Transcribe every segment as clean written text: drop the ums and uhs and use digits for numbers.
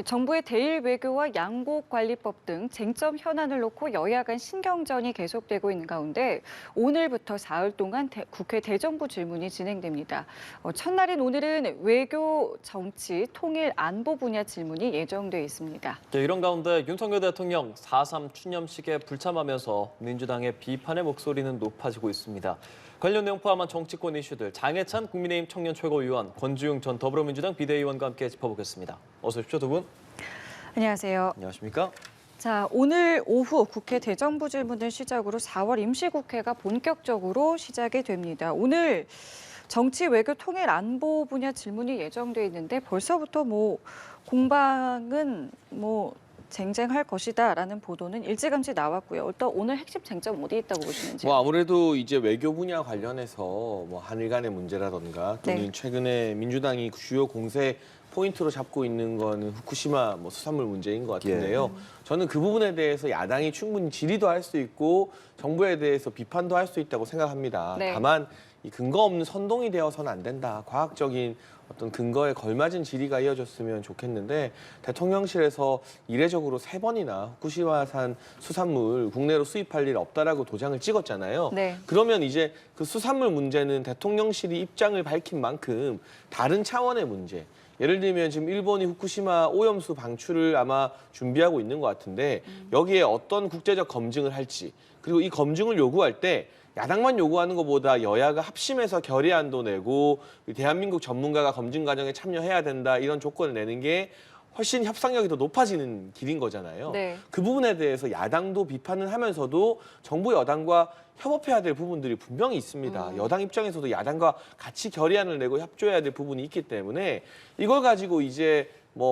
정부의 대일 외교와 양국관리법 등 쟁점 현안을 놓고 여야 간 신경전이 계속되고 있는 가운데 오늘부터 사흘 동안 국회 대정부 질문이 진행됩니다. 첫날인 오늘은 외교, 정치, 통일, 안보 분야 질문이 예정돼 있습니다. 이런 가운데 윤석열 대통령 4.3 추념식에 불참하면서 민주당의 비판의 목소리는 높아지고 있습니다. 관련 내용 포함한 정치권 이슈들 장해찬 국민의힘 청년 최고위원, 권주용 전 더불어민주당 비대위원과 함께 짚어보겠습니다. 어서 오십시오, 두 분. 안녕하세요. 안녕하십니까? 자, 오늘 오후 국회 대정부 질문을 시작으로 4월 임시국회가 본격적으로 시작이 됩니다. 오늘 정치, 외교, 통일, 안보 분야 질문이 예정돼 있는데 벌써부터 공방은 쟁쟁할 것이다라는 보도는 일찌감치 나왔고요. 또 오늘 핵심 쟁점 어디 있다고 보시는지요? 아무래도 이제 외교 분야 관련해서 한일 간의 문제라던가 또는 네. 최근에 민주당이 주요 공세 포인트로 잡고 있는 거는 후쿠시마 수산물 문제인 것 같은데요. 저는 그 부분에 대해서 야당이 충분히 질의도 할 수 있고 정부에 대해서 비판도 할 수 있다고 생각합니다. 네. 다만 이 근거 없는 선동이 되어서는 안 된다. 과학적인 어떤 근거에 걸맞은 질의가 이어졌으면 좋겠는데 대통령실에서 이례적으로 3번이나 후쿠시마산 수산물 국내로 수입할 일 없다라고 도장을 찍었잖아요. 네. 그러면 이제 그 수산물 문제는 대통령실이 입장을 밝힌 만큼 다른 차원의 문제. 예를 들면 지금 일본이 후쿠시마 오염수 방출을 아마 준비하고 있는 것 같은데 여기에 어떤 국제적 검증을 할지 그리고 이 검증을 요구할 때 야당만 요구하는 것보다 여야가 합심해서 결의안도 내고 대한민국 전문가가 검증 과정에 참여해야 된다 이런 조건을 내는 게 훨씬 협상력이 더 높아지는 길인 거잖아요. 네. 그 부분에 대해서 야당도 비판을 하면서도 정부 여당과 협업해야 될 부분들이 분명히 있습니다. 여당 입장에서도 야당과 같이 결의안을 내고 협조해야 될 부분이 있기 때문에 이걸 가지고 이제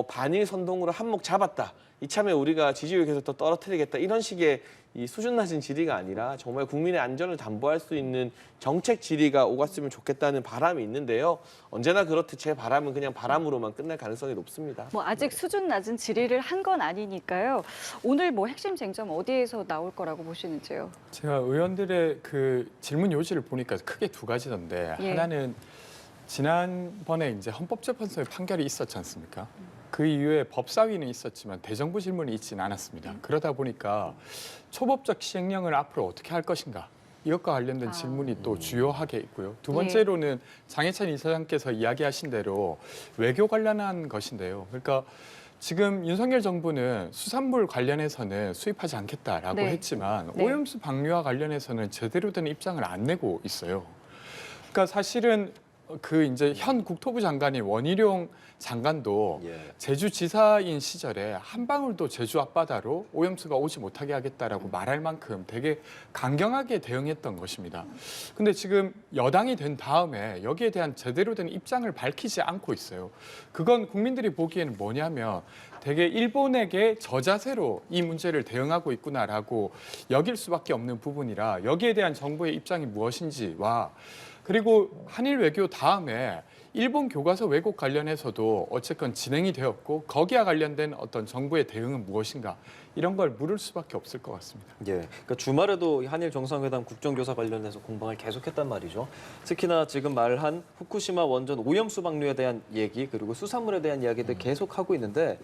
반일 선동으로 한몫 잡았다. 이참에 우리가 지지율 계속 더 떨어뜨리겠다. 이런 식의 이 수준 낮은 질의가 아니라 정말 국민의 안전을 담보할 수 있는 정책 질의가 오갔으면 좋겠다는 바람이 있는데요. 언제나 그렇듯 제 바람은 그냥 바람으로만 끝날 가능성이 높습니다. 아직 수준 낮은 질의를 한 건 아니니까요. 오늘 핵심 쟁점 어디에서 나올 거라고 보시는지요? 제가 의원들의 그 질문 요지를 보니까 크게 두 가지던데 예. 하나는 지난번에 이제 헌법재판소의 판결이 있었지 않습니까? 그 이후에 법사위는 있었지만 대정부 질문이 있지는 않았습니다. 그러다 보니까 초법적 시행령을 앞으로 어떻게 할 것인가 이것과 관련된 질문이 또 주요하게 있고요. 두 번째로는 장해찬 이사장께서 이야기하신 대로 외교 관련한 것인데요. 그러니까 지금 윤석열 정부는 수산물 관련해서는 수입하지 않겠다라고 네. 했지만 네. 오염수 방류와 관련해서는 제대로 된 입장을 안 내고 있어요. 그러니까 사실은 그 이제 현 국토부 장관인 원희룡 장관도 제주지사인 시절에 한 방울도 제주 앞바다로 오염수가 오지 못하게 하겠다라고 말할 만큼 되게 강경하게 대응했던 것입니다. 근데 지금 여당이 된 다음에 여기에 대한 제대로 된 입장을 밝히지 않고 있어요. 그건 국민들이 보기에는 뭐냐면 되게 일본에게 저자세로 이 문제를 대응하고 있구나라고 여길 수밖에 없는 부분이라 여기에 대한 정부의 입장이 무엇인지와 그리고 한일 외교 다음에 일본 교과서 왜곡 관련해서도 어쨌건 진행이 되었고 거기와 관련된 어떤 정부의 대응은 무엇인가 이런 걸 물을 수밖에 없을 것 같습니다. 그러니까 주말에도 한일 정상회담 국정조사 관련해서 공방을 계속했단 말이죠. 특히나 지금 말한 후쿠시마 원전 오염수 방류에 대한 얘기 그리고 수산물에 대한 이야기들 계속하고 있는데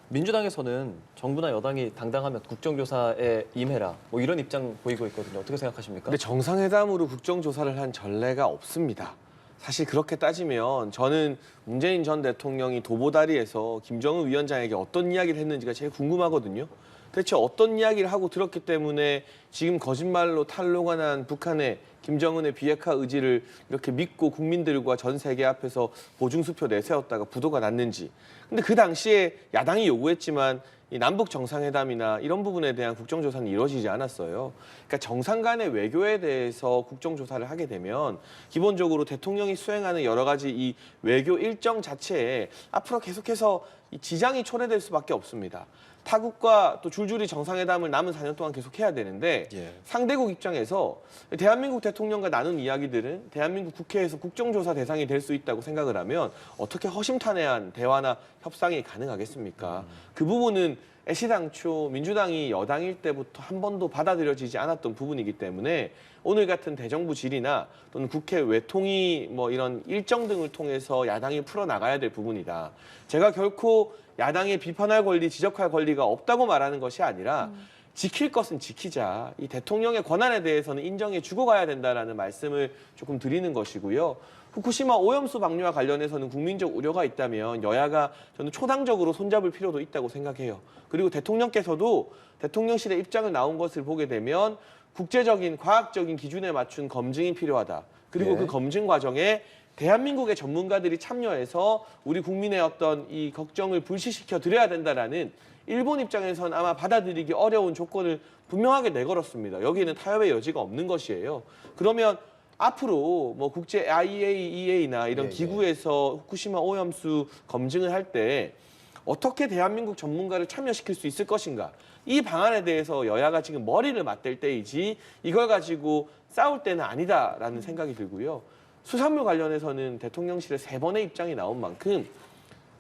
민주당에서는 정부나 여당이 당당하면 국정조사에 임해라 이런 입장 보이고 있거든요. 어떻게 생각하십니까? 근데 정상회담으로 국정조사를 한 전례가 없습니다. 사실 그렇게 따지면 저는 문재인 전 대통령이 도보다리에서 김정은 위원장에게 어떤 이야기를 했는지가 제일 궁금하거든요. 대체 어떤 이야기를 하고 들었기 때문에 지금 거짓말로 탄로가 난 북한의 김정은의 비핵화 의지를 이렇게 믿고 국민들과 전 세계 앞에서 보증수표 내세웠다가 부도가 났는지. 근데 그 당시에 야당이 요구했지만 이 남북 정상회담이나 이런 부분에 대한 국정조사는 이루어지지 않았어요. 그러니까 정상 간의 외교에 대해서 국정조사를 하게 되면 기본적으로 대통령이 수행하는 여러 가지 이 외교 일정 자체에 앞으로 계속해서 이 지장이 초래될 수밖에 없습니다. 타국과 또 줄줄이 정상회담을 남은 4년 동안 계속 해야 되는데 상대국 입장에서 대한민국 대통령과 나눈 이야기들은 대한민국 국회에서 국정조사 대상이 될 수 있다고 생각을 하면 어떻게 허심탄회한 대화나 협상이 가능하겠습니까? 그 부분은 애시당초 민주당이 여당일 때부터 한 번도 받아들여지지 않았던 부분이기 때문에 오늘 같은 대정부 질의나 또는 국회 외통위 이런 일정 등을 통해서 야당이 풀어나가야 될 부분이다. 제가 결코 야당의 비판할 권리, 지적할 권리가 없다고 말하는 것이 아니라 지킬 것은 지키자. 이 대통령의 권한에 대해서는 인정해 주고 가야 된다라는 말씀을 조금 드리는 것이고요. 후쿠시마 오염수 방류와 관련해서는 국민적 우려가 있다면 여야가 저는 초당적으로 손잡을 필요도 있다고 생각해요. 그리고 대통령께서도 대통령실의 입장을 나온 것을 보게 되면 국제적인 과학적인 기준에 맞춘 검증이 필요하다. 그리고 예. 그 검증 과정에 대한민국의 전문가들이 참여해서 우리 국민의 어떤 이 걱정을 불식시켜 드려야 된다라는 일본 입장에서는 아마 받아들이기 어려운 조건을 분명하게 내걸었습니다. 여기에는 타협의 여지가 없는 것이에요. 그러면 앞으로 뭐 국제 IAEA나 이런 예, 예. 기구에서 후쿠시마 오염수 검증을 할 때 어떻게 대한민국 전문가를 참여시킬 수 있을 것인가? 이 방안에 대해서 여야가 지금 머리를 맞댈 때이지 이걸 가지고 싸울 때는 아니다라는 생각이 들고요. 수산물 관련해서는 대통령실의 3번의 입장이 나온 만큼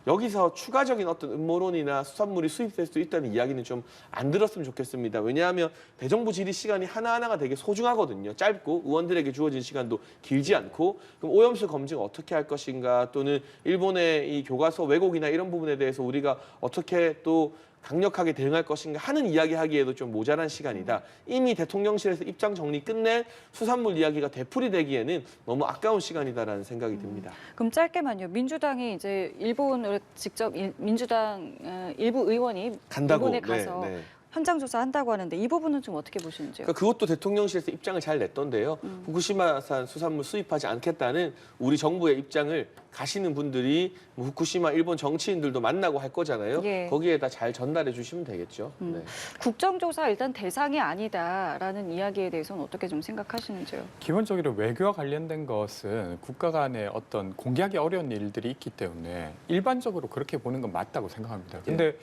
여기서 추가적인 어떤 음모론이나 수산물이 수입될 수 있다는 이야기는 좀 안 들었으면 좋겠습니다. 왜냐하면 대정부 질의 시간이 하나하나가 되게 소중하거든요. 짧고 의원들에게 주어진 시간도 길지 않고 그럼 오염수 검증 어떻게 할 것인가 또는 일본의 이 교과서 왜곡이나 이런 부분에 대해서 우리가 어떻게 또 강력하게 대응할 것인가 하는 이야기하기에도 좀 모자란 시간이다. 이미 대통령실에서 입장 정리 끝낸 수산물 이야기가 되풀이되기에는 너무 아까운 시간이다라는 생각이 듭니다. 그럼 짧게만요. 민주당이 이제 일본을 직접 민주당 일부 의원이 간다고. 일본에 가서 네. 현장 조사한다고 하는데 이 부분은 좀 어떻게 보시는지요? 그러니까 그것도 대통령실에서 입장을 잘 냈던데요. 후쿠시마산 수산물 수입하지 않겠다는 우리 정부의 입장을 가시는 분들이 뭐 후쿠시마 일본 정치인들도 만나고 할 거잖아요. 예. 거기에다 잘 전달해 주시면 되겠죠. 네. 국정조사 일단 대상이 아니다라는 이야기에 대해서는 어떻게 좀 생각하시는지요? 기본적으로 외교와 관련된 것은 국가 간의 어떤 공개하기 어려운 일들이 있기 때문에 일반적으로 그렇게 보는 건 맞다고 생각합니다. 근데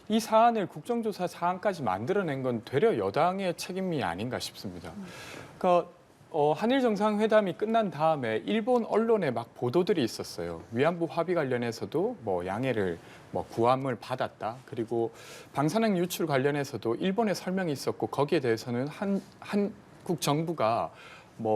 이 사안을 국정조사 사안까지 만들어낸 건 되려 여당의 책임이 아닌가 싶습니다. 그러니까 한일 정상회담이 끝난 다음에 일본 언론에 막 보도들이 있었어요. 위안부 합의 관련해서도 뭐 양해를 구함을 받았다. 그리고 방사능 유출 관련해서도 일본의 설명이 있었고 거기에 대해서는 한국 정부가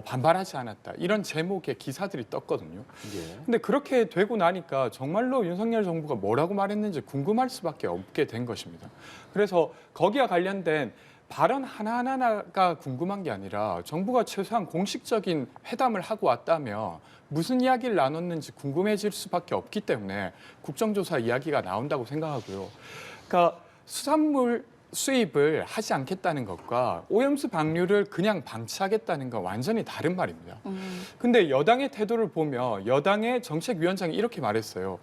반발하지 않았다. 이런 제목의 기사들이 떴거든요. 예. 근데 그렇게 되고 나니까 정말로 윤석열 정부가 뭐라고 말했는지 궁금할 수밖에 없게 된 것입니다. 그래서 거기와 관련된 발언 하나하나가 궁금한 게 아니라 정부가 최소한 공식적인 회담을 하고 왔다면 무슨 이야기를 나눴는지 궁금해질 수밖에 없기 때문에 국정조사 이야기가 나온다고 생각하고요. 그러니까 수산물 수입을 하지 않겠다는 것과 오염수 방류를 그냥 방치하겠다는 건 완전히 다른 말입니다. 근데 여당의 태도를 보면 여당의 정책위원장이 이렇게 말했어요.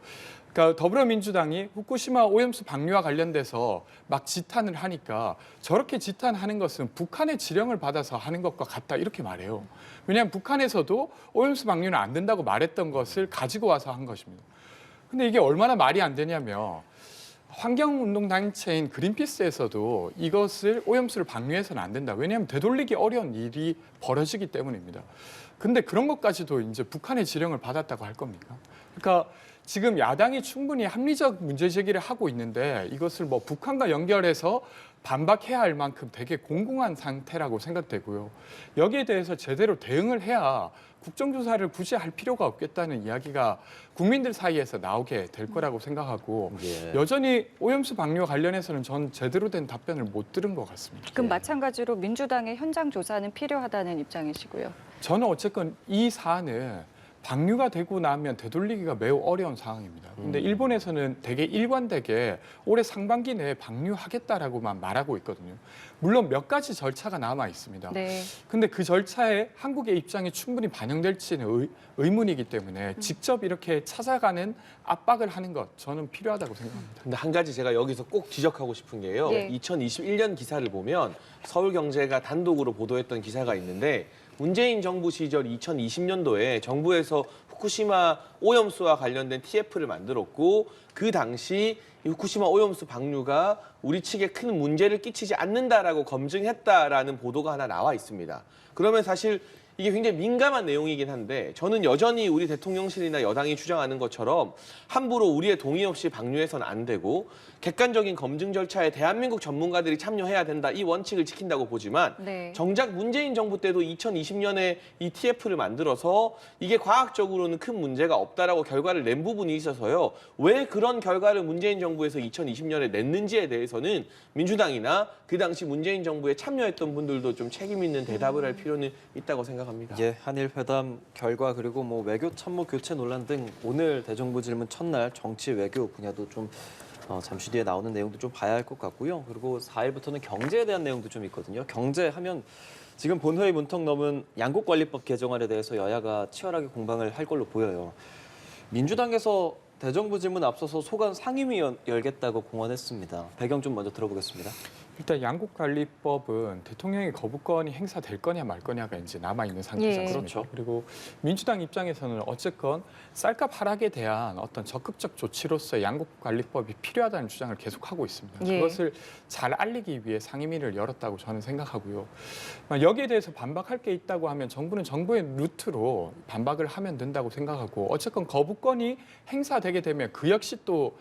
그러니까 더불어민주당이 후쿠시마 오염수 방류와 관련돼서 막 지탄을 하니까 저렇게 지탄하는 것은 북한의 지령을 받아서 하는 것과 같다 이렇게 말해요. 왜냐하면 북한에서도 오염수 방류는 안 된다고 말했던 것을 가지고 와서 한 것입니다. 근데 이게 얼마나 말이 안 되냐면 환경운동단체인 그린피스에서도 이것을 오염수를 방류해서는 안 된다. 왜냐하면 되돌리기 어려운 일이 벌어지기 때문입니다. 근데 그런 것까지도 이제 북한의 지령을 받았다고 할 겁니까? 그러니까 지금 야당이 충분히 합리적 문제 제기를 하고 있는데 이것을 북한과 연결해서 반박해야 할 만큼 되게 공공한 상태라고 생각되고요. 여기에 대해서 제대로 대응을 해야 국정조사를 굳이 할 필요가 없겠다는 이야기가 국민들 사이에서 나오게 될 거라고 생각하고 예. 여전히 오염수 방류와 관련해서는 전 제대로 된 답변을 못 들은 것 같습니다. 그럼 마찬가지로 민주당의 현장 조사는 필요하다는 입장이시고요. 저는 어쨌건 이 사안은 방류가 되고 나면 되돌리기가 매우 어려운 상황입니다. 근데 일본에서는 되게 일관되게 올해 상반기 내에 방류하겠다라고만 말하고 있거든요. 물론 몇 가지 절차가 남아 있습니다. 네. 근데 그 절차에 한국의 입장이 충분히 반영될지는 의문이기 때문에 직접 이렇게 찾아가는 압박을 하는 것 저는 필요하다고 생각합니다. 근데 한 가지 제가 여기서 꼭 지적하고 싶은 게요. 네. 2021년 기사를 보면 서울경제가 단독으로 보도했던 기사가 있는데 문재인 정부 시절 2020년도에 정부에서 후쿠시마 오염수와 관련된 TF를 만들었고 그 당시 이 후쿠시마 오염수 방류가 우리 측에 큰 문제를 끼치지 않는다라고 검증했다라는 보도가 하나 나와 있습니다. 그러면 사실 이게 굉장히 민감한 내용이긴 한데 저는 여전히 우리 대통령실이나 여당이 주장하는 것처럼 함부로 우리의 동의 없이 방류해서는 안 되고 객관적인 검증 절차에 대한민국 전문가들이 참여해야 된다. 이 원칙을 지킨다고 보지만 네. 정작 문재인 정부 때도 2020년에 이 TF를 만들어서 이게 과학적으로는 큰 문제가 없다라고 결과를 낸 부분이 있어서요. 왜 그런 결과를 문재인 정부에서 2020년에 냈는지에 대해서는 민주당이나 그 당시 문재인 정부에 참여했던 분들도 좀 책임 있는 대답을 할 필요는 있다고 생각합니다. 예, 한일 회담 결과 그리고 뭐 외교 참모 교체 논란 등 오늘 대정부 질문 첫날 정치 외교 분야도 좀 잠시 뒤에 나오는 내용도 좀 봐야 할 것 같고요. 그리고 4일부터는 경제에 대한 내용도 좀 있거든요. 경제하면 지금 본회의 문턱 넘은 양국관리법 개정안에 대해서 여야가 치열하게 공방을 할 걸로 보여요. 민주당에서 대정부 질문 앞서서 소관 상임위 열겠다고 공언했습니다. 배경 좀 먼저 들어보겠습니다. 일단 양국관리법은 대통령의 거부권이 행사될 거냐 말 거냐가 이제 남아 있는 상태지 예. 않습니까? 그렇죠. 그리고 민주당 입장에서는 어쨌건 쌀값 하락에 대한 어떤 적극적 조치로서 양국관리법이 필요하다는 주장을 계속하고 있습니다. 예. 그것을 잘 알리기 위해 상임위를 열었다고 저는 생각하고요. 여기에 대해서 반박할 게 있다고 하면 정부는 정부의 루트로 반박을 하면 된다고 생각하고 어쨌건 거부권이 행사되게 되면 그 역시 또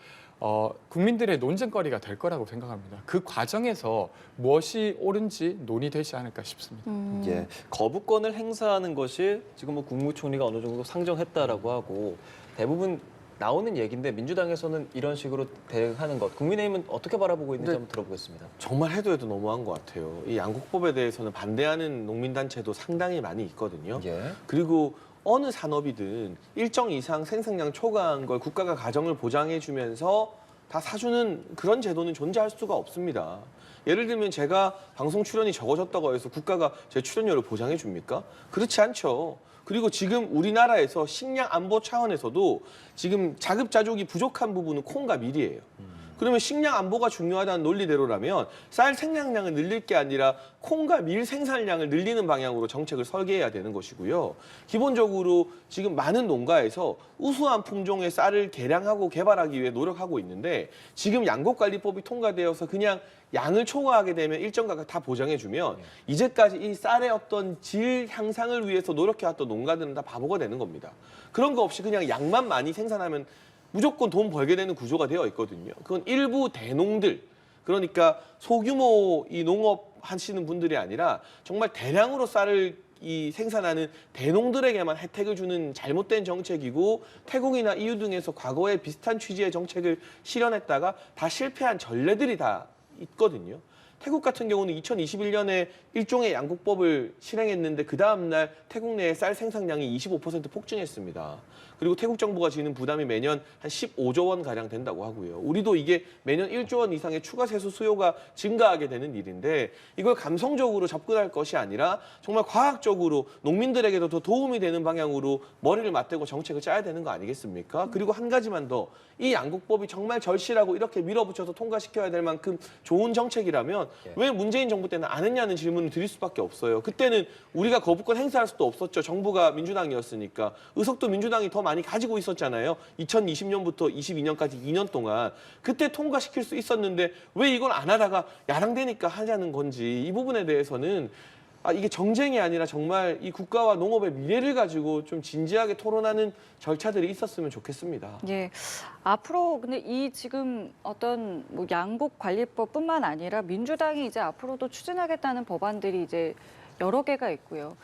국민들의 논쟁거리가 될 거라고 생각합니다. 그 과정에서 무엇이 옳은지 논의되지 않을까 싶습니다. 예, 거부권을 행사하는 것이 지금 뭐 국무총리가 어느 정도 상정했다라고 하고 대부분 나오는 얘기인데 민주당에서는 이런 식으로 대응하는 것, 국민의힘은 어떻게 바라보고 있는지 한번 들어보겠습니다. 정말 해도 너무한 것 같아요. 이 양국법에 대해서는 반대하는 농민단체도 상당히 많이 있거든요. 예. 그리고 어느 산업이든 일정 이상 생산량 초과한 걸 국가가 가정을 보장해주면서 다 사주는 그런 제도는 존재할 수가 없습니다. 예를 들면 제가 방송 출연이 적어졌다고 해서 국가가 제 출연료를 보장해 줍니까? 그렇지 않죠. 그리고 지금 우리나라에서 식량 안보 차원에서도 지금 자급자족이 부족한 부분은 콩과 밀이에요. 그러면 식량 안보가 중요하다는 논리대로라면 쌀 생산량을 늘릴 게 아니라 콩과 밀 생산량을 늘리는 방향으로 정책을 설계해야 되는 것이고요. 기본적으로 지금 많은 농가에서 우수한 품종의 쌀을 개량하고 개발하기 위해 노력하고 있는데 지금 양곡관리법이 통과되어서 그냥 양을 초과하게 되면 일정 가격 다 보장해주면 이제까지 이 쌀의 어떤 질 향상을 위해서 노력해왔던 농가들은 다 바보가 되는 겁니다. 그런 거 없이 그냥 양만 많이 생산하면 무조건 돈 벌게 되는 구조가 되어 있거든요. 그건 일부 대농들, 그러니까 소규모 이 농업 하시는 분들이 아니라 정말 대량으로 쌀을 생산하는 대농들에게만 혜택을 주는 잘못된 정책이고 태국이나 EU 등에서 과거에 비슷한 취지의 정책을 실현했다가 다 실패한 전례들이 다 있거든요. 태국 같은 경우는 2021년에 일종의 양국법을 실행했는데 그 다음날 태국 내의 쌀 생산량이 25% 폭증했습니다. 그리고 태국 정부가 지는 부담이 매년 한 15조 원 가량 된다고 하고요. 우리도 이게 매년 1조 원 이상의 추가 세수 수요가 증가하게 되는 일인데 이걸 감성적으로 접근할 것이 아니라 정말 과학적으로 농민들에게도 더 도움이 되는 방향으로 머리를 맞대고 정책을 짜야 되는 거 아니겠습니까? 그리고 한 가지만 더, 이 양국법이 정말 절실하고 이렇게 밀어붙여서 통과시켜야 될 만큼 좋은 정책이라면 왜 문재인 정부 때는 안 했냐는 질문을 드릴 수밖에 없어요. 그때는 우리가 거부권 행사할 수도 없었죠. 정부가 민주당이었으니까. 의석도 민주당이 더 많이 가지고 있었잖아요. 2020년부터 22년까지 2년 동안. 그때 통과시킬 수 있었는데 왜 이걸 안 하다가 야당되니까 하자는 건지, 이 부분에 대해서는 이게 정쟁이 아니라 정말 이 국가와 농업의 미래를 가지고 좀 진지하게 토론하는 절차들이 있었으면 좋겠습니다. 예. 앞으로 근데 이 지금 어떤 뭐 양곡관리법뿐만 아니라 민주당이 이제 앞으로도 추진하겠다는 법안들이 이제 여러 개가 있고요.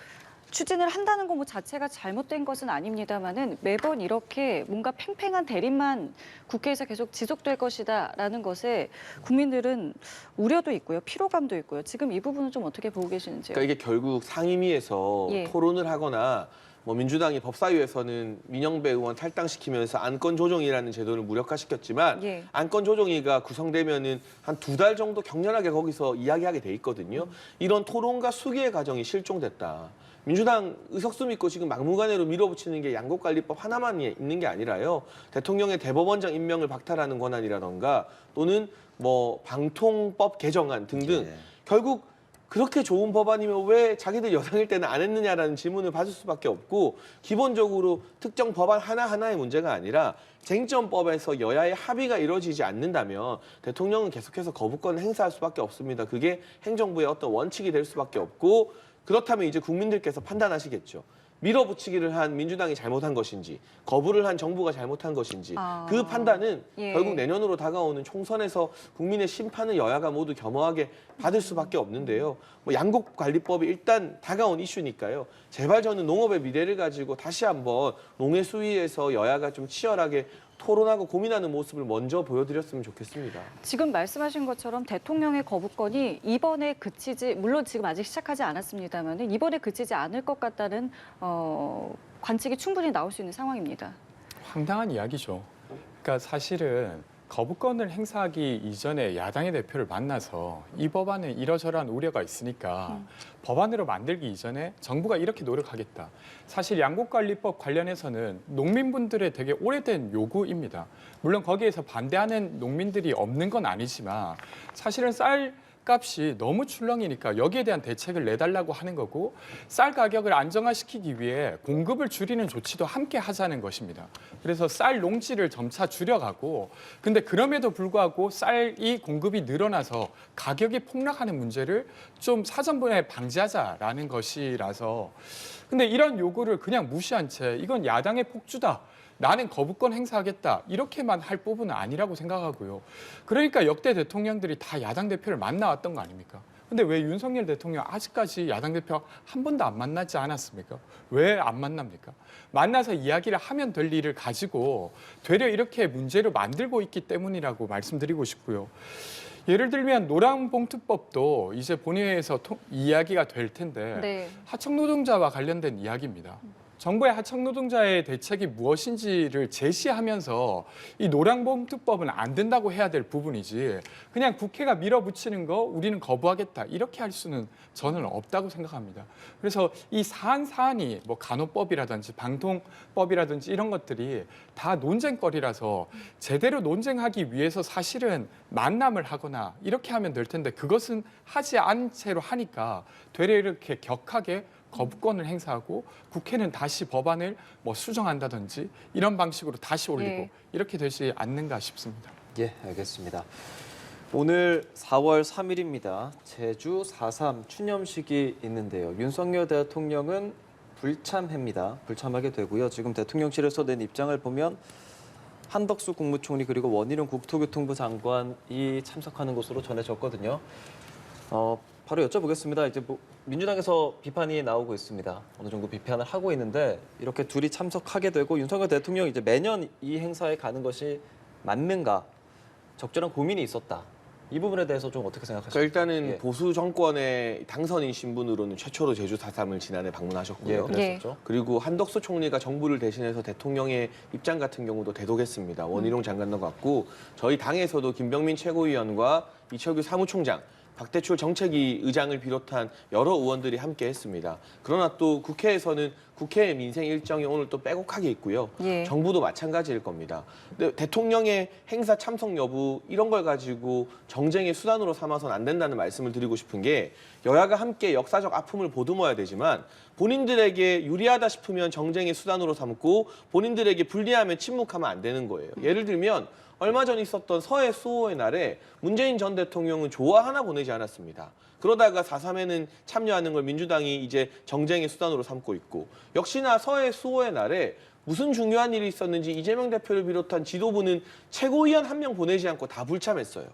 추진을 한다는 것 뭐 자체가 잘못된 것은 아닙니다만은 매번 이렇게 뭔가 팽팽한 대립만 국회에서 계속 지속될 것이다라는 것에 국민들은 우려도 있고요, 피로감도 있고요. 지금 이 부분은 좀 어떻게 보고 계시는지요? 그러니까 이게 결국 상임위에서 예. 토론을 하거나 뭐 민주당이 법사위에서는 민영배 의원 탈당시키면서 안건 조정이라는 제도를 무력화시켰지만 예. 안건 조정위가 구성되면은 한 2달 정도 격렬하게 거기서 이야기하게 돼 있거든요. 이런 토론과 수기의 과정이 실종됐다. 민주당 의석수 믿고 지금 막무가내로 밀어붙이는 게 양곡관리법 하나만 있는 게 아니라요. 대통령의 대법원장 임명을 박탈하는 권한이라던가 또는 뭐 방통법 개정안 등등 결국 그렇게 좋은 법안이면 왜 자기들 여당일 때는 안 했느냐라는 질문을 받을 수밖에 없고, 기본적으로 특정 법안 하나하나의 문제가 아니라 쟁점법에서 여야의 합의가 이루어지지 않는다면 대통령은 계속해서 거부권을 행사할 수밖에 없습니다. 그게 행정부의 어떤 원칙이 될 수밖에 없고, 그렇다면 이제 국민들께서 판단하시겠죠. 밀어붙이기를 한 민주당이 잘못한 것인지, 거부를 한 정부가 잘못한 것인지, 그 판단은 예. 결국 내년으로 다가오는 총선에서 국민의 심판을 여야가 모두 겸허하게 받을 수밖에 없는데요. 뭐 양곡관리법이 일단 다가온 이슈니까요. 제발 저는 농업의 미래를 가지고 다시 한번 농해 수위에서 여야가 좀 치열하게 토론하고 고민하는 모습을 먼저 보여드렸으면 좋겠습니다. 지금 말씀하신 것처럼 대통령의 거부권이 이번에 그치지, 물론 지금 아직 시작하지 않았습니다만 이번에 그치지 않을 것 같다는 관측이 충분히 나올 수 있는 상황입니다. 황당한 이야기죠. 그러니까 사실은 거부권을 행사하기 이전에 야당의 대표를 만나서 이 법안은 이러저러한 우려가 있으니까 법안으로 만들기 이전에 정부가 이렇게 노력하겠다. 사실 양곡관리법 관련해서는 농민분들의 되게 오래된 요구입니다. 물론 거기에서 반대하는 농민들이 없는 건 아니지만 사실은 쌀 값이 너무 출렁이니까 여기에 대한 대책을 내달라고 하는 거고 쌀 가격을 안정화시키기 위해 공급을 줄이는 조치도 함께 하자는 것입니다. 그래서 쌀 농지를 점차 줄여가고 근데 그럼에도 불구하고 쌀이 공급이 늘어나서 가격이 폭락하는 문제를 좀 사전분에 방지하자라는 것이라서 근데 이런 요구를 그냥 무시한 채 이건 야당의 폭주다. 나는 거부권 행사하겠다 이렇게만 할 부분은 아니라고 생각하고요. 그러니까 역대 대통령들이 다 야당 대표를 만나왔던 거 아닙니까? 근데 왜 윤석열 대통령 아직까지 야당 대표 한 번도 안 만나지 않았습니까? 왜 안 만납니까? 만나서 이야기를 하면 될 일을 가지고 되려 이렇게 문제를 만들고 있기 때문이라고 말씀드리고 싶고요. 예를 들면 노란봉투법도 이제 본회의에서 이야기가 될 텐데 네. 하청노동자와 관련된 이야기입니다. 정부의 하청노동자의 대책이 무엇인지를 제시하면서 이 노란봉투법은 안 된다고 해야 될 부분이지 그냥 국회가 밀어붙이는 거 우리는 거부하겠다 이렇게 할 수는 저는 없다고 생각합니다. 그래서 이 사안이 뭐 간호법이라든지 방통법이라든지 이런 것들이 다 논쟁거리라서 제대로 논쟁하기 위해서 사실은 만남을 하거나 이렇게 하면 될 텐데 그것은 하지 않은 채로 하니까 되려 이렇게 격하게 거부권을 행사하고 국회는 다시 법안을 뭐 수정한다든지 이런 방식으로 다시 올리고 예. 이렇게 되지 않는가 싶습니다. 예, 알겠습니다. 오늘 4월 3일입니다. 제주 4.3 추념식이 있는데요. 윤석열 대통령은 불참합니다. 불참하게 되고요. 지금 대통령실에서 낸 입장을 보면 한덕수 국무총리 그리고 원희룡 국토교통부 장관이 참석하는 것으로 전해졌거든요. 바로 여쭤보겠습니다. 이제 뭐 민주당에서 비판이 나오고 있습니다. 어느 정도 비판을 하고 있는데 이렇게 둘이 참석하게 되고 윤석열 대통령이 이제 매년 이 행사에 가는 것이 맞는가 적절한 고민이 있었다. 이 부분에 대해서 좀 어떻게 생각하십니까? 그러니까 일단은 예. 보수 정권의 당선인 신분으로는 최초로 제주 4.3을 지난해 예, 방문하셨고요. 그랬었죠. 그리고 한덕수 총리가 정부를 대신해서 대통령의 입장 같은 경우도 대독했습니다. 원희룡 장관도 갔고 저희 당에서도 김병민 최고위원과 이철규 사무총장 박대출 정책위 의장을 비롯한 여러 의원들이 함께 했습니다. 그러나 또 국회에서는 국회의 민생 일정이 오늘 또 빼곡하게 있고요. 예. 정부도 마찬가지일 겁니다. 근데 대통령의 행사 참석 여부 이런 걸 가지고 정쟁의 수단으로 삼아서는 안 된다는 말씀을 드리고 싶은 게 여야가 함께 역사적 아픔을 보듬어야 되지만 본인들에게 유리하다 싶으면 정쟁의 수단으로 삼고 본인들에게 불리하면 침묵하면 안 되는 거예요. 예를 들면 얼마 전 있었던 서해 수호의 날에 문재인 전 대통령은 조화 하나 보내지 않았습니다. 그러다가 4.3에는 참여하는 걸 민주당이 이제 정쟁의 수단으로 삼고 있고 역시나 서해 수호의 날에 무슨 중요한 일이 있었는지 이재명 대표를 비롯한 지도부는 최고위원 한 명 보내지 않고 다 불참했어요.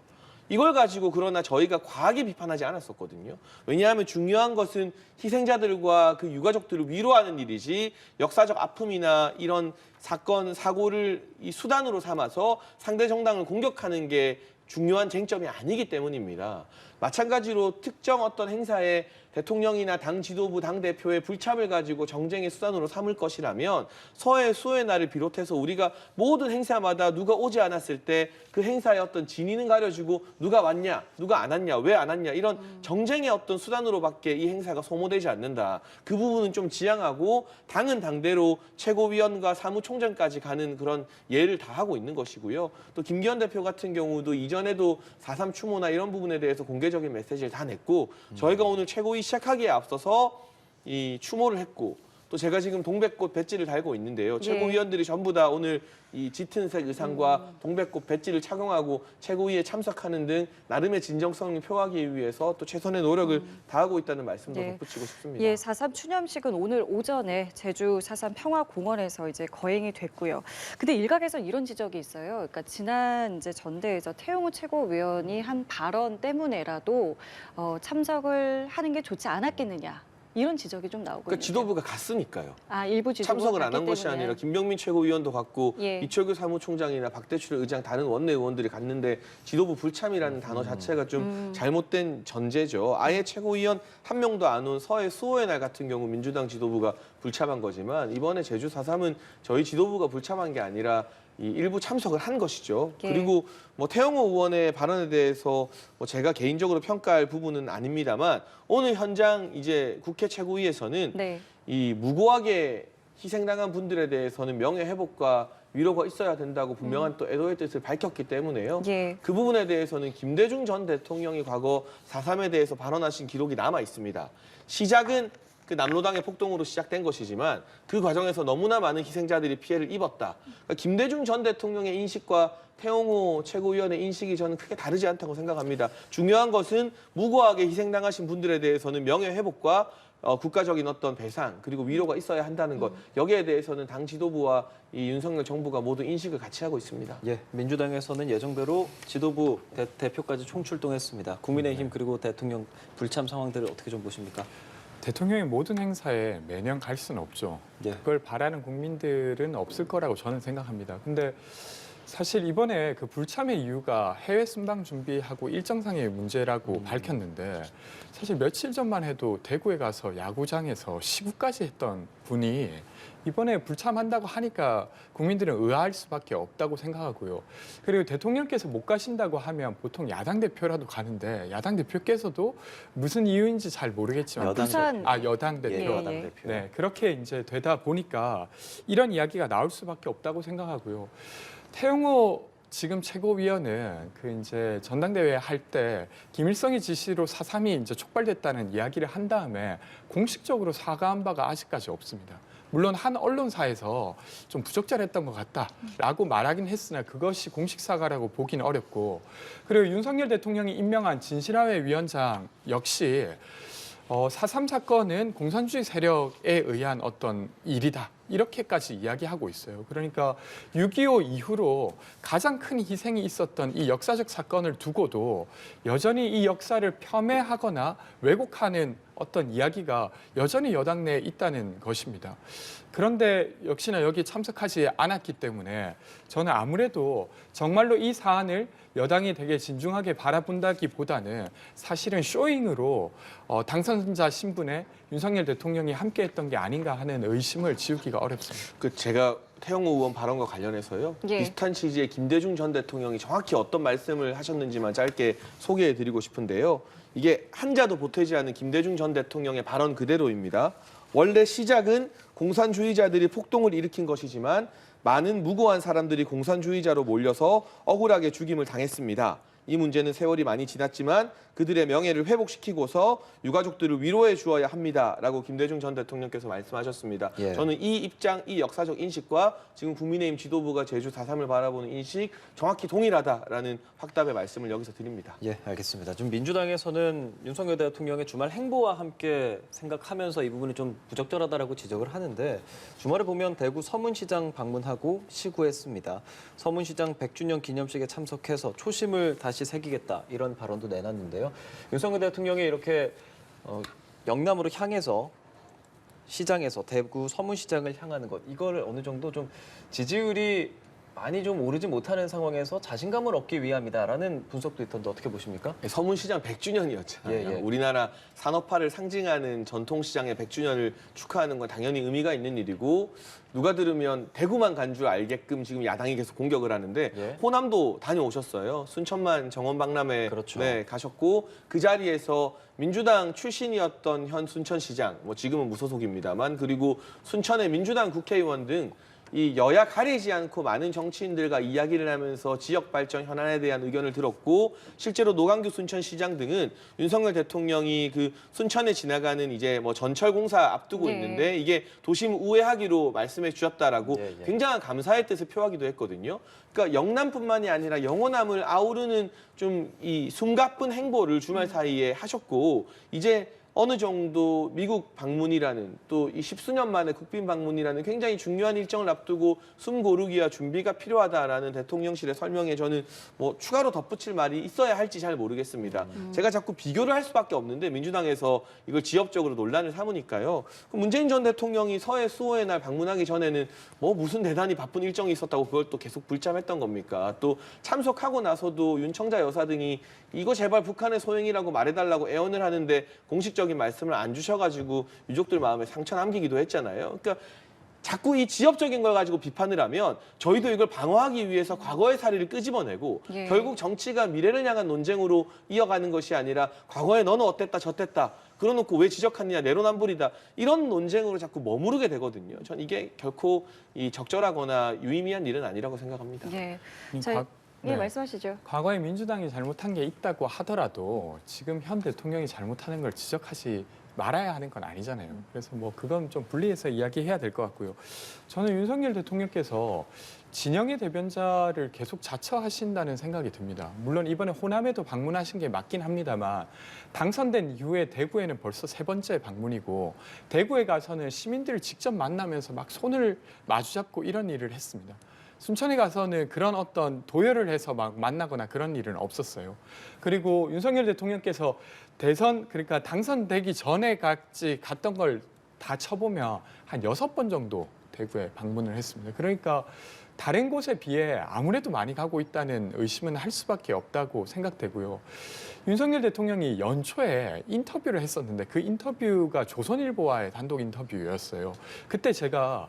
이걸 가지고 그러나 저희가 과하게 비판하지 않았었거든요. 왜냐하면 중요한 것은 희생자들과 그 유가족들을 위로하는 일이지 역사적 아픔이나 이런 사건, 사고를 이 수단으로 삼아서 상대 정당을 공격하는 게 중요한 쟁점이 아니기 때문입니다. 마찬가지로 특정 어떤 행사에 대통령이나 당 지도부, 당 대표의 불참을 가지고 정쟁의 수단으로 삼을 것이라면 서해 수호의 날을 비롯해서 우리가 모든 행사마다 누가 오지 않았을 때 그 행사의 어떤 진위는 가려주고 누가 왔냐, 누가 안 왔냐, 왜 안 왔냐 이런 정쟁의 어떤 수단으로밖에 이 행사가 소모되지 않는다. 그 부분은 좀 지양하고 당은 당대로 최고위원과 사무총장까지 가는 그런 예를 다 하고 있는 것이고요. 또 김기현 대표 같은 경우도 이전에도 4.3 추모나 이런 부분에 대해서 공개적인 메시지를 다 냈고 저희가 오늘 최고위 시작하기에 앞서서 이 추모를 했고 또 또 제가 지금 동백꽃 배지를 달고 있는데요. 예. 최고위원들이 전부 다 오늘 이 짙은색 의상과 동백꽃 배지를 착용하고 최고위에 참석하는 등 나름의 진정성을 표하기 위해서 또 최선의 노력을 다하고 있다는 말씀도 예. 덧붙이고 싶습니다. 예, 4.3 추념식은 오늘 오전에 제주 4.3 평화공원에서 이제 거행이 됐고요. 근데 일각에서 이런 지적이 있어요. 그러니까 지난 이제 전대에서 태용호 최고위원이 한 발언 때문에라도 참석을 하는 게 좋지 않았겠느냐. 이런 지적이 좀 나오고 그러니까 있는데요. 지도부가 갔으니까요. 아, 일부 지도부가 참석을 안 한 갔기 것이 때문에. 아니라 김병민 최고위원도 갔고 예. 이철규 사무총장이나 박대출 의장 다른 원내 의원들이 갔는데 지도부 불참이라는 단어 자체가 좀 잘못된 전제죠. 아예 최고위원 한 명도 안 온 서해 수호의 날 같은 경우 민주당 지도부가 불참한 거지만 이번에 제주 4.3은 저희 지도부가 불참한 게 아니라 이 일부 참석을 한 것이죠. 예. 그리고 뭐 태영호 의원의 발언에 대해서 뭐 제가 개인적으로 평가할 부분은 아닙니다만 오늘 현장 이제 국회 최고위에서는 네. 이 무고하게 희생당한 분들에 대해서는 명예회복과 위로가 있어야 된다고 분명한 또 애도의 뜻을 밝혔기 때문에요. 예. 그 부분에 대해서는 김대중 전 대통령이 과거 4.3에 대해서 발언하신 기록이 남아 있습니다. 시작은 그 남로당의 폭동으로 시작된 것이지만 그 과정에서 너무나 많은 희생자들이 피해를 입었다. 그러니까 김대중 전 대통령의 인식과 태용호 최고위원의 인식이 저는 크게 다르지 않다고 생각합니다. 중요한 것은 무고하게 희생당하신 분들에 대해서는 명예회복과 국가적인 어떤 배상 그리고 위로가 있어야 한다는 것. 여기에 대해서는 당 지도부와 이 윤석열 정부가 모두 인식을 같이 하고 있습니다. 예, 민주당에서는 예정대로 지도부 대표까지 총출동했습니다. 국민의힘 그리고 대통령 불참 상황들을 어떻게 좀 보십니까? 대통령의 모든 행사에 매년 갈 수는 없죠. 예. 그걸 바라는 국민들은 없을 거라고 저는 생각합니다. 근데 사실 이번에 그 불참의 이유가 해외 순방 준비하고 일정상의 문제라고 밝혔는데 사실 며칠 전만 해도 대구에 가서 야구장에서 시구까지 했던 분이 이번에 불참한다고 하니까 국민들은 의아할 수밖에 없다고 생각하고요. 그리고 대통령께서 못 가신다고 하면 보통 야당 대표라도 가는데 야당 대표께서도 무슨 이유인지 잘 모르겠지만 여당 부산 여당 대표. 예, 여당 예. 대표. 네, 그렇게 이제 되다 보니까 이런 이야기가 나올 수밖에 없다고 생각하고요. 태용호 지금 최고위원은 그 이제 전당대회 할 때 김일성의 지시로 4.3이 이제 촉발됐다는 이야기를 한 다음에 공식적으로 사과한 바가 아직까지 없습니다. 물론 한 언론사에서 좀 부적절했던 것 같다라고 말하긴 했으나 그것이 공식 사과라고 보기는 어렵고 그리고 윤석열 대통령이 임명한 진실화회 위원장 역시 4.3 사건은 공산주의 세력에 의한 어떤 일이다. 이렇게까지 이야기하고 있어요. 그러니까 6.25 이후로 가장 큰 희생이 있었던 이 역사적 사건을 두고도 여전히 이 역사를 폄훼하거나 왜곡하는 어떤 이야기가 여전히 여당 내에 있다는 것입니다. 그런데 역시나 여기 참석하지 않았기 때문에 저는 아무래도 정말로 이 사안을 여당이 되게 진중하게 바라본다기보다는 사실은 쇼잉으로 당선자 신분에 윤석열 대통령이 함께했던 게 아닌가 하는 의심을 지우기가 어렵습니다. 그 제가 태영호 의원 발언과 관련해서요. 예. 비슷한 취지의 김대중 전 대통령이 정확히 어떤 말씀을 하셨는지만 짧게 소개해드리고 싶은데요. 이게 한자도 보태지 않은 김대중 전 대통령의 발언 그대로입니다. 원래 시작은 공산주의자들이 폭동을 일으킨 것이지만 많은 무고한 사람들이 공산주의자로 몰려서 억울하게 죽임을 당했습니다. 이 문제는 세월이 많이 지났지만 그들의 명예를 회복시키고서 유가족들을 위로해 주어야 합니다라고 김대중 전 대통령께서 말씀하셨습니다. 예. 저는 이 입장, 이 역사적 인식과 지금 국민의힘 지도부가 제주 4.3을 바라보는 인식 정확히 동일하다라는 확답의 말씀을 여기서 드립니다. 예, 알겠습니다. 좀 민주당에서는 윤석열 대통령의 주말 행보와 함께 생각하면서 이 부분이 좀 부적절하다라고 지적을 하는데 주말에 보면 대구 서문시장 방문하고 시구했습니다. 서문시장 100주년 기념식에 참석해서 초심을 다시 새기겠다 이런 발언도 내놨는데요. 윤석열 대통령이 이렇게 영남으로 향해서 시장에서 대구 서문시장을 향하는 것 이거를 어느 정도 좀 지지율이 많이 좀 오르지 못하는 상황에서 자신감을 얻기 위함이다라는 분석도 있던데 어떻게 보십니까? 서문시장 100주년이었잖아요. 예, 예. 우리나라 산업화를 상징하는 전통시장의 100주년을 축하하는 건 당연히 의미가 있는 일이고 누가 들으면 대구만 간 줄 알게끔 지금 야당이 계속 공격을 하는데 예. 호남도 다녀오셨어요. 순천만 정원박람회 그렇죠. 네, 가셨고 그 자리에서 민주당 출신이었던 현 순천시장, 뭐 지금은 무소속입니다만 그리고 순천의 민주당 국회의원 등 이 여야 가리지 않고 많은 정치인들과 이야기를 하면서 지역 발전 현안에 대한 의견을 들었고 실제로 노광규 순천시장 등은 윤석열 대통령이 그 순천에 지나가는 이제 뭐 전철 공사 앞두고 네. 있는데 이게 도심 우회하기로 말씀해 주셨다라고 예, 예. 굉장한 감사의 뜻을 표하기도 했거든요. 그러니까 영남뿐만이 아니라 영호남을 아우르는 좀 이 숨가쁜 행보를 주말 사이에 하셨고 이제 어느 정도 미국 방문이라는 또 이 십수년 만에 국빈 방문이라는 굉장히 중요한 일정을 앞두고 숨 고르기와 준비가 필요하다라는 대통령실의 설명에 저는 뭐 추가로 덧붙일 말이 있어야 할지 잘 모르겠습니다. 제가 자꾸 비교를 할 수밖에 없는데 민주당에서 이걸 지역적으로 논란을 삼으니까요. 문재인 전 대통령이 서해 수호의 날 방문하기 전에는 뭐 무슨 대단히 바쁜 일정이 있었다고 그걸 또 계속 불참했던 겁니까? 또 참석하고 나서도 윤 청자 여사 등이 이거 제발 북한의 소행이라고 말해달라고 애원을 하는데 공식적인 말씀을 안 주셔가지고 유족들 마음에 상처 남기기도 했잖아요. 그러니까 자꾸 이 지역적인 걸 가지고 비판을 하면 저희도 이걸 방어하기 위해서 과거의 사례를 끄집어내고 예. 결국 정치가 미래를 향한 논쟁으로 이어가는 것이 아니라 과거에 너는 어땠다 저땠다 그러놓고 왜 지적하느냐 내로남불이다 이런 논쟁으로 자꾸 머무르게 되거든요. 전 이게 결코 이 적절하거나 유의미한 일은 아니라고 생각합니다. 예. 이 자, 과- 예, 네. 말씀하시죠. 과거에 민주당이 잘못한 게 있다고 하더라도 지금 현 대통령이 잘못하는 걸 지적하지 말아야 하는 건 아니잖아요. 그래서 뭐 그건 좀 분리해서 이야기해야 될 것 같고요. 저는 윤석열 대통령께서 진영의 대변자를 계속 자처하신다는 생각이 듭니다. 물론 이번에 호남에도 방문하신 게 맞긴 합니다만 당선된 이후에 대구에는 벌써 3번째 방문이고 대구에 가서는 시민들을 직접 만나면서 막 손을 마주잡고 이런 일을 했습니다. 순천에 가서는 그런 어떤 도열을 해서 막 만나거나 그런 일은 없었어요. 그리고 윤석열 대통령께서 대선 그러니까 당선되기 전에 같이 갔던 걸 다 쳐보면 한 6번 정도 대구에 방문을 했습니다. 그러니까 다른 곳에 비해 아무래도 많이 가고 있다는 의심은 할 수밖에 없다고 생각되고요. 윤석열 대통령이 연초에 인터뷰를 했었는데 그 인터뷰가 조선일보와의 단독 인터뷰였어요. 그때 제가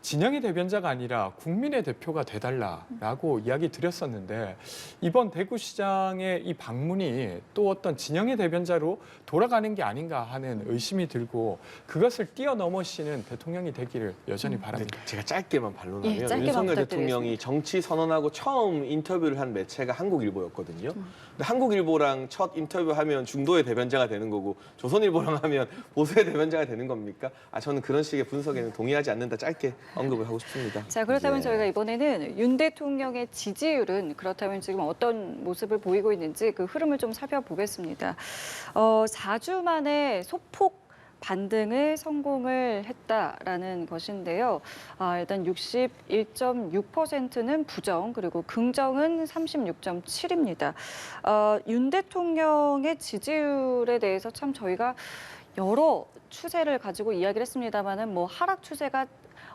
진영의 대변자가 아니라 국민의 대표가 돼달라라고 이야기 드렸었는데 이번 대구시장의 이 방문이 또 어떤 진영의 대변자로 돌아가는 게 아닌가 하는 의심이 들고 그것을 뛰어넘으시는 대통령이 되기를 여전히 바랍니다. 제가 짧게만 반론하면 예, 짧게만 윤석열 부탁드리겠습니다. 대통령이 정치 선언하고 처음 인터뷰를 한 매체가 한국일보였거든요. 근데 한국일보랑 첫 인터뷰하면 중도의 대변자가 되는 거고 조선일보랑 하면 보수의 대변자가 되는 겁니까? 저는 그런 식의 분석에는 동의하지 않는다 짧게 언급을 하고 싶습니다. 자, 그렇다면 예. 저희가 이번에는 윤 대통령의 지지율은 그렇다면 지금 어떤 모습을 보이고 있는지 그 흐름을 좀 살펴보겠습니다. 4주 만에 소폭 반등을 성공을 했다라는 것인데요. 일단 61.6%는 부정, 그리고 긍정은 36.7입니다. 윤 대통령의 지지율에 대해서 참 저희가 여러 추세를 가지고 이야기를 했습니다만은 뭐 하락 추세가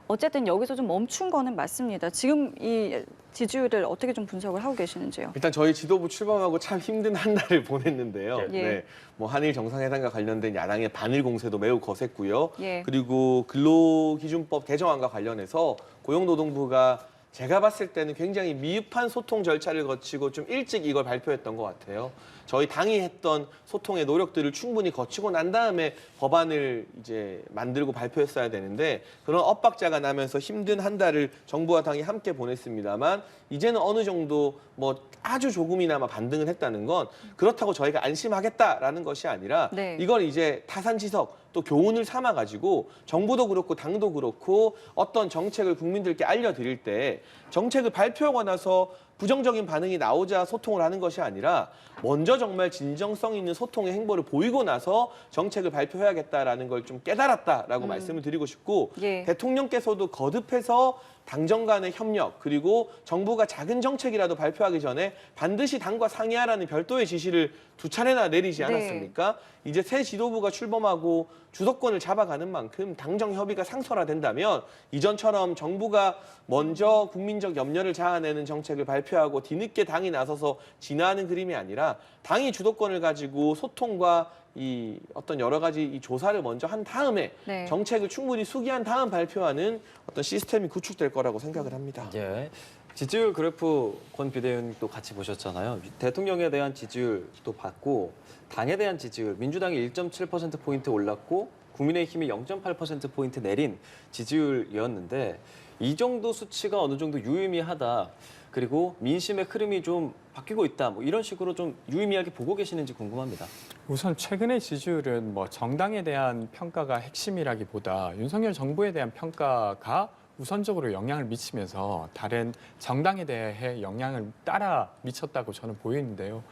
어쨌든 여기서 좀 멈춘 거는 맞습니다. 지금 이 지지율을 어떻게 좀 분석을 하고 계시는지요? 일단 저희 지도부 출범하고 참 힘든 한 달을 보냈는데요. 예. 네, 뭐 한일 정상회담과 관련된 야당의 반일 공세도 매우 거셌고요. 예. 그리고 근로기준법 개정안과 관련해서 고용노동부가 제가 봤을 때는 굉장히 미흡한 소통 절차를 거치고 좀 일찍 이걸 발표했던 것 같아요. 저희 당이 했던 소통의 노력들을 충분히 거치고 난 다음에 법안을 이제 만들고 발표했어야 되는데 그런 엇박자가 나면서 힘든 한 달을 정부와 당이 함께 보냈습니다만 이제는 어느 정도 뭐 아주 조금이나마 반등을 했다는 건 그렇다고 저희가 안심하겠다라는 것이 아니라 네. 이걸 이제 타산지석 또 교훈을 삼아가지고 정부도 그렇고 당도 그렇고 어떤 정책을 국민들께 알려드릴 때 정책을 발표하고 나서 부정적인 반응이 나오자 소통을 하는 것이 아니라 먼저 정말 진정성 있는 소통의 행보를 보이고 나서 정책을 발표해야겠다라는 걸 좀 깨달았다라고 말씀을 드리고 싶고 예. 대통령께서도 거듭해서 당정 간의 협력 그리고 정부가 작은 정책이라도 발표하기 전에 반드시 당과 상의하라는 별도의 지시를 2차례나 내리지 네. 않았습니까? 이제 새 지도부가 출범하고 주도권을 잡아가는 만큼 당정 협의가 상설화된다면 이전처럼 정부가 먼저 국민적 염려를 자아내는 정책을 발표하고 뒤늦게 당이 나서서 진화하는 그림이 아니라 당이 주도권을 가지고 소통과 이 어떤 여러 가지 이 조사를 먼저 한 다음에 네. 정책을 충분히 수기한 다음 발표하는 어떤 시스템이 구축될 거라고 생각을 합니다. 예. 지지율 그래프 권 비대위원도 같이 보셨잖아요. 대통령에 대한 지지율도 봤고 당에 대한 지지율 민주당이 1.7%포인트 올랐고 국민의힘이 0.8%포인트 내린 지지율이었는데 이 정도 수치가 어느 정도 유의미하다. 그리고 민심의 흐름이 좀 바뀌고 있다. 뭐 이런 식으로 좀 유의미하게 보고 계시는지 궁금합니다. 우선 최근의 지지율은 뭐 정당에 대한 평가가 핵심이라기보다 윤석열 정부에 대한 평가가 우선적으로 영향을 미치면서 다른 정당에 대해 영향을 따라 미쳤다고 저는 보이는데요.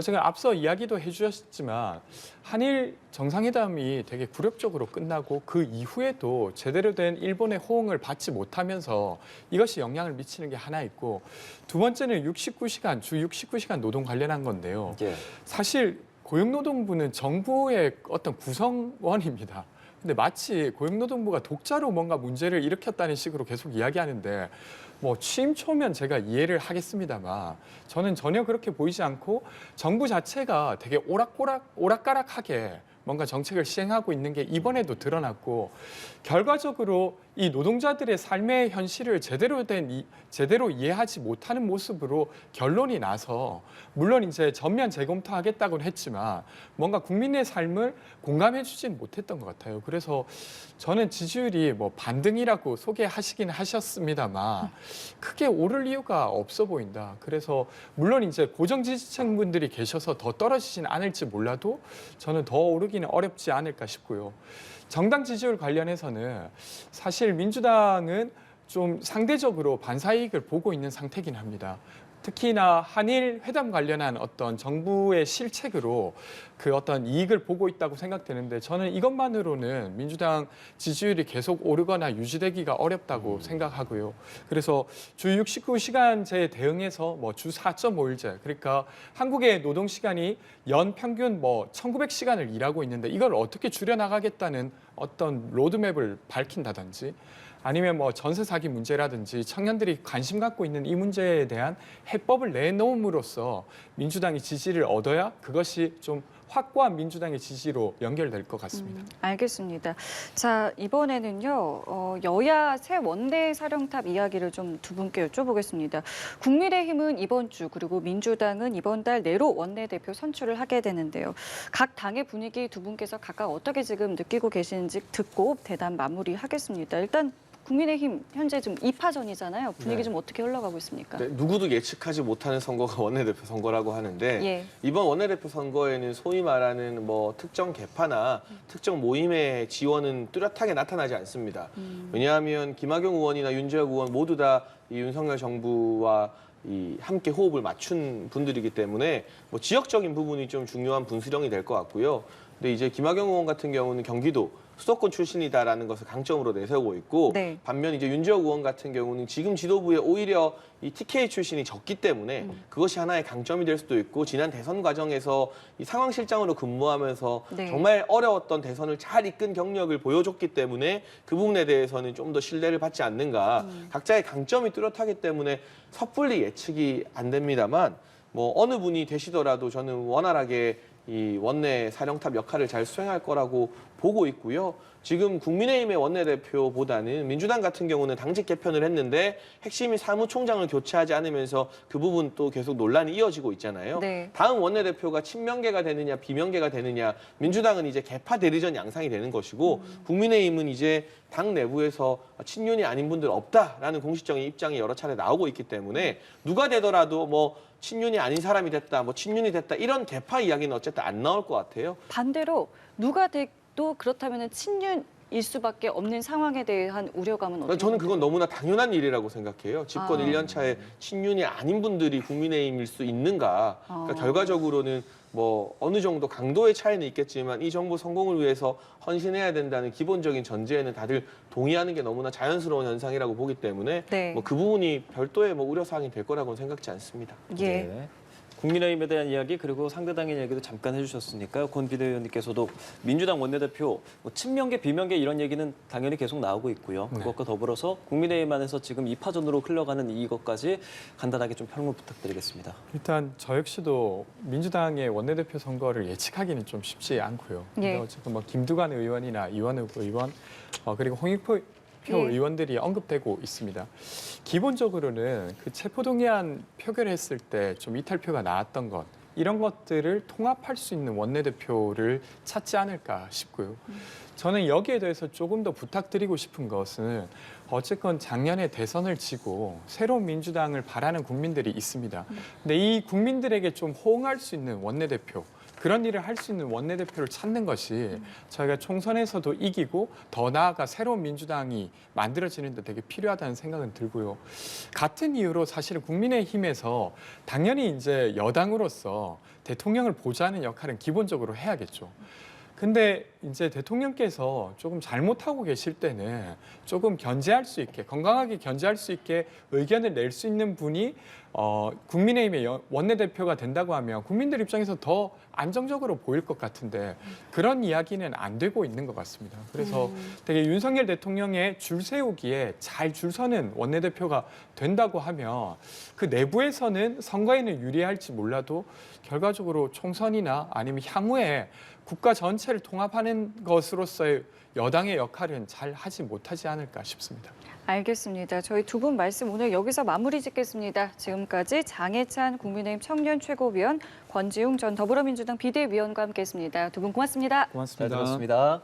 제가 앞서 이야기도 해주셨지만 한일 정상회담이 되게 굴욕적으로 끝나고 그 이후에도 제대로 된 일본의 호응을 받지 못하면서 이것이 영향을 미치는 게 하나 있고, 두 번째는 69시간, 주 69시간 노동 관련한 건데요. 예. 사실 고용노동부는 정부의 어떤 구성원입니다. 근데 마치 고용노동부가 독자로 뭔가 문제를 일으켰다는 식으로 계속 이야기하는데, 뭐 취임 초면 제가 이해를 하겠습니다만 저는 전혀 그렇게 보이지 않고 정부 자체가 되게 오락가락하게 뭔가 정책을 시행하고 있는 게 이번에도 드러났고, 결과적으로 이 노동자들의 삶의 현실을 제대로 이해하지 못하는 모습으로 결론이 나서, 물론 이제 전면 재검토하겠다고는 했지만 뭔가 국민의 삶을 공감해주진 못했던 것 같아요. 그래서 저는 지지율이 뭐 반등이라고 소개하시긴 하셨습니다만 크게 오를 이유가 없어 보인다. 그래서 물론 이제 고정 지지층 분들이 계셔서 더 떨어지진 않을지 몰라도 저는 더 오르기는 어렵지 않을까 싶고요. 정당 지지율 관련해서는 사실 민주당은 좀 상대적으로 반사이익을 보고 있는 상태긴 합니다. 특히나 한일 회담 관련한 어떤 정부의 실책으로 그 어떤 이익을 보고 있다고 생각되는데, 저는 이것만으로는 민주당 지지율이 계속 오르거나 유지되기가 어렵다고 생각하고요. 그래서 주 69시간제 대응해서 뭐 주 4.5일제, 그러니까 한국의 노동 시간이 연 평균 뭐 1900시간을 일하고 있는데 이걸 어떻게 줄여나가겠다는 어떤 로드맵을 밝힌다든지, 아니면 뭐 전세 사기 문제라든지 청년들이 관심 갖고 있는 이 문제에 대한 해법을 내놓음으로써 민주당이 지지를 얻어야 그것이 좀 확고한 민주당의 지지로 연결될 것 같습니다. 알겠습니다. 자, 이번에는요, 여야 새 원내 사령탑 이야기를 좀 두 분께 여쭤보겠습니다. 국민의힘은 이번 주, 그리고 민주당은 이번 달 내로 원내대표 선출을 하게 되는데요. 각 당의 분위기 두 분께서 각각 어떻게 지금 느끼고 계시는지 듣고 대담 마무리하겠습니다. 일단 국민의힘 현재 지금 2파전이잖아요. 분위기 네. 좀 어떻게 흘러가고 있습니까? 네, 누구도 예측하지 못하는 선거가 원내대표 선거라고 하는데 예. 이번 원내대표 선거에는 소위 말하는 뭐 특정 계파나 특정 모임의 지원은 뚜렷하게 나타나지 않습니다. 왜냐하면 김학용 의원이나 윤재혁 의원 모두 다 이 윤석열 정부와 이 함께 호흡을 맞춘 분들이기 때문에 뭐 지역적인 부분이 좀 중요한 분수령이 될 것 같고요. 근데 이제 김학용 의원 같은 경우는 경기도 수도권 출신이다라는 것을 강점으로 내세우고 있고, 네. 반면 이제 윤재혁 의원 같은 경우는 지금 지도부에 오히려 이 TK 출신이 적기 때문에 그것이 하나의 강점이 될 수도 있고, 지난 대선 과정에서 이 상황실장으로 근무하면서 네. 정말 어려웠던 대선을 잘 이끈 경력을 보여줬기 때문에 그 부분에 대해서는 좀 더 신뢰를 받지 않는가. 각자의 강점이 뚜렷하기 때문에 섣불리 예측이 안 됩니다만, 뭐 어느 분이 되시더라도 저는 원활하게 이 원내 사령탑 역할을 잘 수행할 거라고 보고 있고요. 지금 국민의힘의 원내대표보다는 민주당 같은 경우는 당직 개편을 했는데 핵심이 사무총장을 교체하지 않으면서 그 부분 또 계속 논란이 이어지고 있잖아요. 네. 다음 원내대표가 친명계가 되느냐 비명계가 되느냐, 민주당은 이제 개파 대리전 양상이 되는 것이고 국민의힘은 이제 당 내부에서 친윤이 아닌 분들 없다라는 공식적인 입장이 여러 차례 나오고 있기 때문에 누가 되더라도 뭐 친윤이 아닌 사람이 됐다, 뭐 친윤이 됐다, 이런 개파 이야기는 어쨌든 안 나올 것 같아요. 반대로 누가 돼도 그렇다면 친윤일 수밖에 없는 상황에 대한 우려감은 어떻게 저는 그건 너무나 당연한 일이라고 생각해요. 집권 아. 1년 차에 친윤이 아닌 분들이 국민의힘일 수 있는가. 그러니까 결과적으로는 뭐 어느 정도 강도의 차이는 있겠지만 이 정부 성공을 위해서 헌신해야 된다는 기본적인 전제에는 다들 동의하는 게 너무나 자연스러운 현상이라고 보기 때문에 네. 뭐 그 부분이 별도의 뭐 우려사항이 될 거라고는 생각지 않습니다. 예. 네. 국민의힘에 대한 이야기 그리고 상대당의 이야기도 잠깐 해주셨으니까요. 권 비대위원님께서도 민주당 원내대표 뭐 친명계 비명계 이런 얘기는 당연히 계속 나오고 있고요. 그것과 더불어서 국민의힘 안에서 지금 2파전으로 흘러가는 이것까지 간단하게 좀 평론 부탁드리겠습니다. 일단 저 역시도 민주당의 원내대표 선거를 예측하기는 좀 쉽지 않고요. 근데 예. 어쨌든 뭐 김두관 의원이나 이완욱 의원 그리고 홍익표 예. 의원들이 언급되고 있습니다. 기본적으로는 그 체포동의안 표결했을 때 좀 이탈표가 나왔던 것, 이런 것들을 통합할 수 있는 원내대표를 찾지 않을까 싶고요. 저는 여기에 대해서 조금 더 부탁드리고 싶은 것은 어쨌건 작년에 대선을 치고 새로운 민주당을 바라는 국민들이 있습니다. 근데 이 국민들에게 좀 호응할 수 있는 원내대표, 그런 일을 할 수 있는 원내대표를 찾는 것이 저희가 총선에서도 이기고 더 나아가 새로운 민주당이 만들어지는 데 되게 필요하다는 생각은 들고요. 같은 이유로 사실은 국민의힘에서 당연히 이제 여당으로서 대통령을 보좌하는 역할은 기본적으로 해야겠죠. 근데 이제 대통령께서 조금 잘못하고 계실 때는 조금 견제할 수 있게, 건강하게 견제할 수 있게 의견을 낼 수 있는 분이 국민의힘의 원내대표가 된다고 하면 국민들 입장에서 더 안정적으로 보일 것 같은데 그런 이야기는 안 되고 있는 것 같습니다. 그래서 되게 윤석열 대통령의 줄 세우기에 잘 줄 서는 원내대표가 된다고 하면 그 내부에서는 선거에는 유리할지 몰라도 결과적으로 총선이나 아니면 향후에 국가 전체를 통합하는 것으로서의 여당의 역할은 잘 하지 못하지 않을까 싶습니다. 알겠습니다. 저희 두 분 말씀 오늘 여기서 마무리 짓겠습니다. 지금까지 장해찬 국민의힘 청년 최고위원, 권지웅 전 더불어민주당 비대위원과 함께했습니다. 두 분 고맙습니다. 잘 들었습니다.